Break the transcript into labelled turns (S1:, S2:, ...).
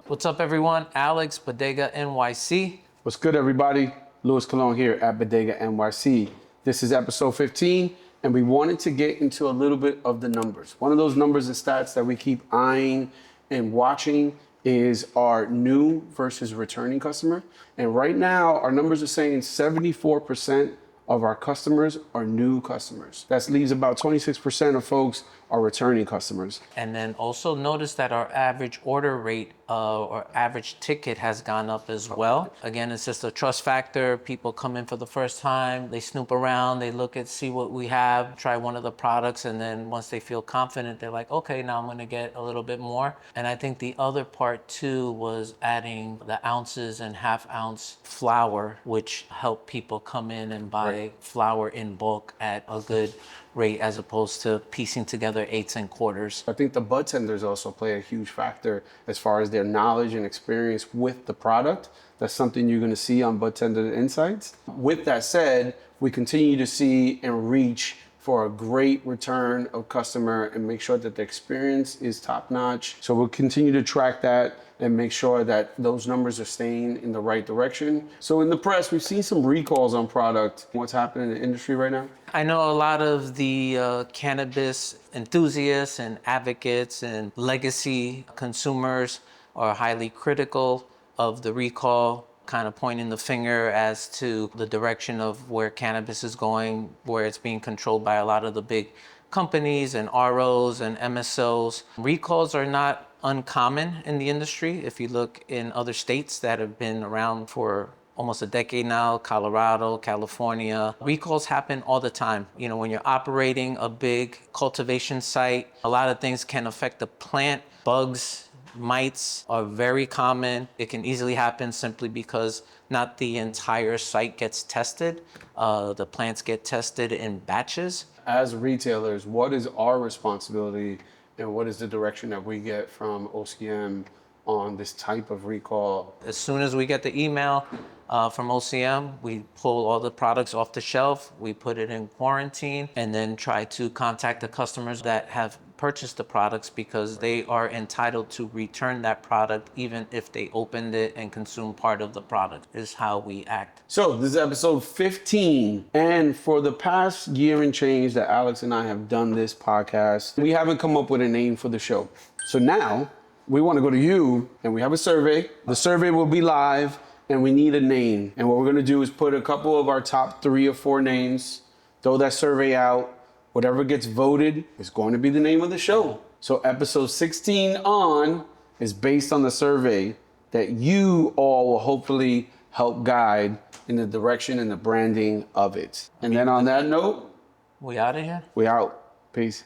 S1: What's up, everyone? Alex, Budega NYC.
S2: What's good, everybody? Louis Cologne here at Budega NYC. This is episode 15, and we wanted to get into a little bit of the numbers. One of those numbers and stats that we keep eyeing and watching is our new versus returning customer. And right now, our numbers are saying 74% of our customers are new customers. That leaves about 26% of folks are returning customers.
S1: And then also notice that our average order rate or average ticket has gone up as well. Again, it's just a trust factor. People come in for the first time, they snoop around, they look at, see what we have, try one of the products, and then once they feel confident, they're like, okay, now I'm gonna get a little bit more. And I think the other part too was adding the ounces and half ounce flour, which helped people come in and buy flour in bulk at a good rate as opposed to piecing together eighths and quarters.
S2: I think the bud tenders also play a huge factor as far as their knowledge and experience with the product. That's something you're gonna see on Bud Tender Insights. With that said, we continue to see and reach for a great return of customer and make sure that the experience is top notch. So we'll continue to track that and make sure that those numbers are staying in the right direction. So in the press, we've seen some recalls on product. What's happening in the industry right now?
S1: I know a lot of the cannabis enthusiasts and advocates and legacy consumers are highly critical of the recall, kind of pointing the finger as to the direction of where cannabis is going, where it's being controlled by a lot of the big companies and ROs and MSOs. Recalls are not uncommon in the industry. If you look in other states that have been around for almost a decade now, Colorado, California, recalls happen all the time. You know, when you're operating a big cultivation site, a lot of things can affect the plant. Bugs, mites are very common. It can easily happen simply because not the entire site gets tested. The plants get tested in batches.
S2: As retailers, what is our responsibility and what is the direction that we get from OCM on this type of recall?
S1: As soon as we get the email from OCM, we pull all the products off the shelf, we put it in quarantine, and then try to contact the customers that have purchased the products because they are entitled to return that product even if they opened it and consumed part of the product, is how we act.
S2: So this is episode 15, and for the past year and change that Alex and I have done this podcast, we haven't come up with a name for the show. So now we want to go to you, and we have a survey. The survey will be live, and we need a name. And what we're going to do is put a couple of our top 3 or 4 names, throw that survey out. Whatever gets voted is going to be the name of the show. So episode 16 on is based on the survey that you all will hopefully help guide in the direction and the branding of it. And then on that note,
S1: We out of here?
S2: we out. Peace.